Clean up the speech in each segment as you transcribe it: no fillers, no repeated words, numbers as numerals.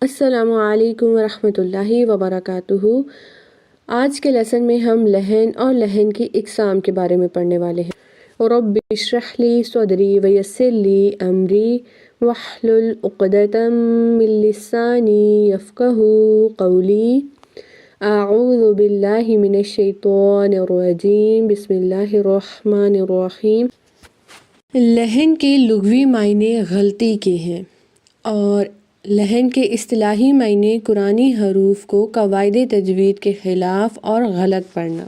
السلام علیکم ورحمۃ اللہ وبرکاتہ۔ آج کے لیسن میں ہم لحن اور لحن کی اقسام کے بارے میں پڑھنے والے ہیں۔ رب اشرح لی صدری ویسر لی امری واحلل عقدۃ من لسانی یفقہوا قولی۔ اعوذ باللہ من الشیطان الرجیم، بسم اللہ الرحمن الرحیم۔ لحن کے لغوی معنی غلطی کے ہیں اور لحن کے اصطلاحی معنی قرآنی حروف کو قواعد تجوید کے خلاف اور غلط پڑھنا۔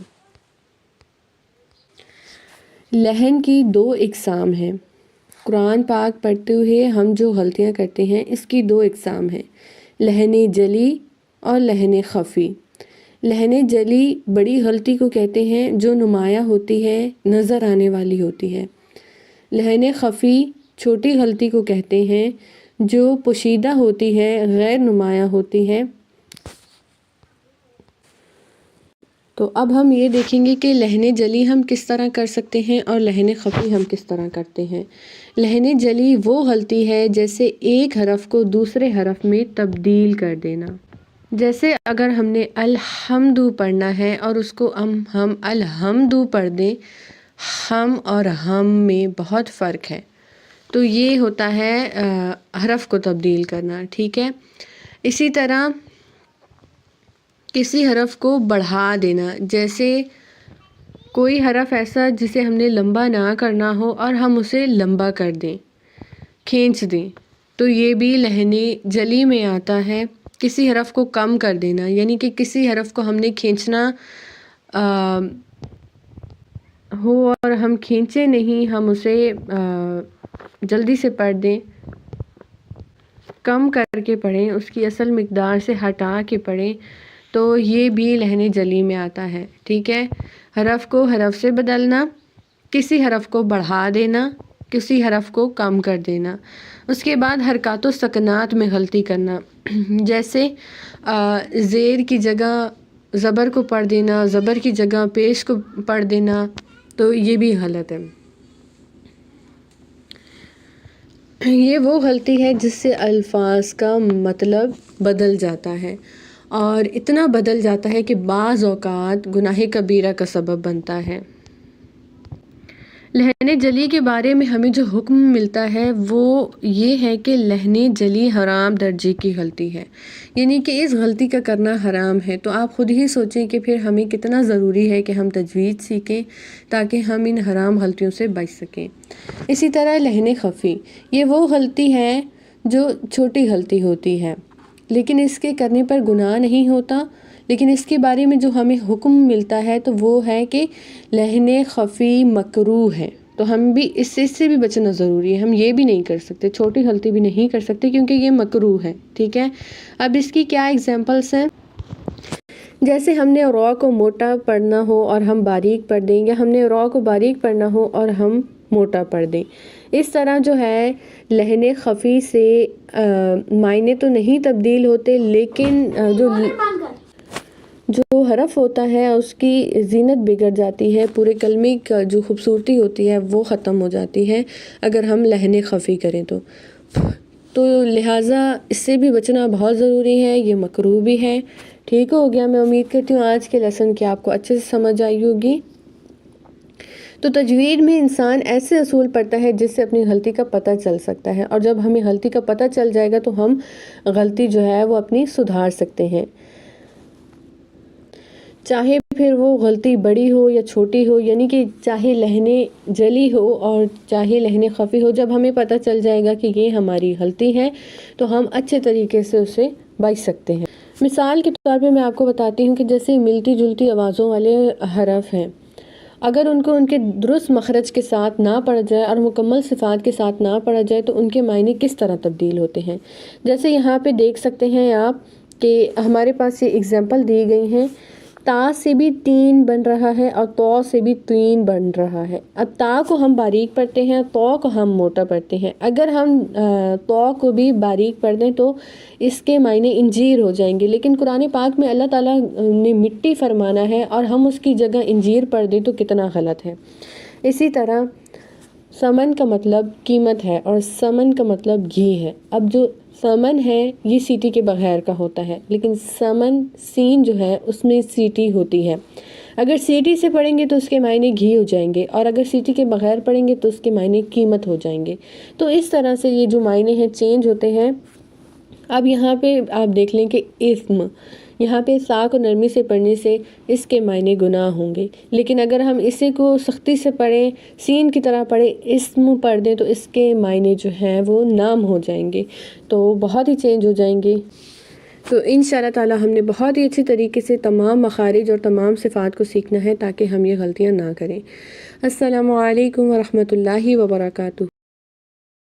لحن کی دو اقسام ہیں۔ قرآن پاک پڑھتے ہوئے ہم جو غلطیاں کرتے ہیں اس کی دو اقسام ہیں، لحن جلی اور لحن خفی۔ لحن جلی بڑی غلطی کو کہتے ہیں جو نمایاں ہوتی ہے، نظر آنے والی ہوتی ہے۔ لحن خفی چھوٹی غلطی کو کہتے ہیں جو پوشیدہ ہوتی ہے، غیر نمایاں ہوتی ہے۔ تو اب ہم یہ دیکھیں گے کہ لحن جلی ہم کس طرح کر سکتے ہیں اور لحن خفی ہم کس طرح کرتے ہیں۔ لحن جلی وہ غلطی ہے جیسے ایک حرف کو دوسرے حرف میں تبدیل کر دینا۔ جیسے اگر ہم نے الحمد پڑھنا ہے اور اس کو ہم الحمد پڑھ دیں، ہم اور ہم میں بہت فرق ہے، تو یہ ہوتا ہے حرف کو تبدیل کرنا، ٹھیک ہے۔ اسی طرح کسی حرف کو بڑھا دینا، جیسے کوئی حرف ایسا جسے ہم نے لمبا نہ کرنا ہو اور ہم اسے لمبا کر دیں، کھینچ دیں، تو یہ بھی لحن جلی میں آتا ہے۔ کسی حرف کو کم کر دینا، یعنی کہ کسی حرف کو ہم نے کھینچنا ہو اور ہم کھینچے نہیں، ہم اسے جلدی سے پڑھ دیں، کم کر کے پڑھیں، اس کی اصل مقدار سے ہٹا کے پڑھیں، تو یہ بھی لحن جلی میں آتا ہے، ٹھیک ہے۔ حرف کو حرف سے بدلنا، کسی حرف کو بڑھا دینا، کسی حرف کو کم کر دینا۔ اس کے بعد حرکات و سکنات میں غلطی کرنا، جیسے زیر کی جگہ زبر کو پڑھ دینا، زبر کی جگہ پیش کو پڑھ دینا، تو یہ بھی غلط ہے۔ یہ وہ غلطی ہے جس سے الفاظ کا مطلب بدل جاتا ہے اور اتنا بدل جاتا ہے کہ بعض اوقات گناہ کبیرہ کا سبب بنتا ہے۔ لحن جلی کے بارے میں ہمیں جو حکم ملتا ہے وہ یہ ہے کہ لحن جلی حرام درجے کی غلطی ہے، یعنی کہ اس غلطی کا کرنا حرام ہے۔ تو آپ خود ہی سوچیں کہ پھر ہمیں کتنا ضروری ہے کہ ہم تجوید سیکھیں تاکہ ہم ان حرام غلطیوں سے بچ سکیں۔ اسی طرح لحن خفی، یہ وہ غلطی ہے جو چھوٹی غلطی ہوتی ہے لیکن اس کے کرنے پر گناہ نہیں ہوتا، لیکن اس کے بارے میں جو ہمیں حکم ملتا ہے تو وہ ہے کہ لحن خفی مکروہ ہے، تو ہم بھی اس سے بھی بچنا ضروری ہے۔ ہم یہ بھی نہیں کر سکتے، چھوٹی غلطی بھی نہیں کر سکتے کیونکہ یہ مکروہ ہے، ٹھیک ہے۔ اب اس کی کیا ایگزامپلس ہیں؟ جیسے ہم نے را کو موٹا پڑھنا ہو اور ہم باریک پڑھ دیں، یا ہم نے را کو باریک پڑھنا ہو اور ہم موٹا پڑھ دیں۔ اس طرح جو ہے لحن خفی سے معنی تو نہیں تبدیل ہوتے، لیکن جو حرف ہوتا ہے اس کی زینت بگڑ جاتی ہے، پورے کلمے کا جو خوبصورتی ہوتی ہے وہ ختم ہو جاتی ہے اگر ہم لحن خفی کریں تو لہٰذا اس سے بھی بچنا بہت ضروری ہے، یہ مکروہ بھی ہے۔ ٹھیک ہو گیا، میں امید کرتی ہوں آج کے لیسن کی آپ کو اچھے سے سمجھ آئی ہوگی۔ تو تجوید میں انسان ایسے اصول پڑھتا ہے جس سے اپنی غلطی کا پتہ چل سکتا ہے، اور جب ہمیں غلطی کا پتہ چل جائے گا تو ہم غلطی جو ہے وہ اپنی سدھار سکتے ہیں، چاہے پھر وہ غلطی بڑی ہو یا چھوٹی ہو، یعنی کہ چاہے لحن جلی ہو اور چاہے لحن خفی ہو، جب ہمیں پتہ چل جائے گا کہ یہ ہماری غلطی ہے تو ہم اچھے طریقے سے اسے بچ سکتے ہیں۔ مثال کے طور پہ میں آپ کو بتاتی ہوں کہ جیسے ملتی جلتی آوازوں والے حرف ہیں، اگر ان کو ان کے درست مخرج کے ساتھ نہ پڑھا جائے اور مکمل صفات کے ساتھ نہ پڑھا جائے تو ان کے معنی کس طرح تبدیل ہوتے ہیں۔ جیسے یہاں پہ دیکھ سکتے ہیں آپ کہ ہمارے پاس یہ اگزامپل دی گئی ہیں، تا سے بھی تین بن رہا ہے اور تو سے بھی تین بن رہا ہے۔ اب تا کو ہم باریک پڑھتے ہیں، تو کو ہم موٹا پڑھتے ہیں۔ اگر ہم تو کو بھی باریک پڑھ دیں تو اس کے معنی انجیر ہو جائیں گے، لیکن قرآن پاک میں اللہ تعالیٰ نے مٹی فرمانا ہے اور ہم اس کی جگہ انجیر پڑھ دیں تو کتنا غلط ہے۔ اسی طرح سمن کا مطلب قیمت ہے اور سمن کا مطلب گھی ہے۔ اب جو سمن ہے یہ سیٹی کے بغیر کا ہوتا ہے، لیکن سمن سین جو ہے اس میں سیٹی ہوتی ہے۔ اگر سیٹی سے پڑھیں گے تو اس کے معنی گھی ہو جائیں گے، اور اگر سیٹی کے بغیر پڑھیں گے تو اس کے معنی قیمت ہو جائیں گے۔ تو اس طرح سے یہ جو معنی ہیں چینج ہوتے ہیں۔ اب یہاں پہ آپ دیکھ لیں کہ اسم، یہاں پہ سا کو نرمی سے پڑھنے سے اس کے معنی گناہ ہوں گے، لیکن اگر ہم اسے کو سختی سے پڑھیں، سین کی طرح پڑھیں، اسم پڑھ دیں تو اس کے معنی جو ہیں وہ نام ہو جائیں گے، تو بہت ہی چینج ہو جائیں گے۔ تو انشاءاللہ تعالی ہم نے بہت ہی اچھی طریقے سے تمام مخارج اور تمام صفات کو سیکھنا ہے تاکہ ہم یہ غلطیاں نہ کریں۔ السلام علیکم ورحمۃ اللہ وبرکاتہ۔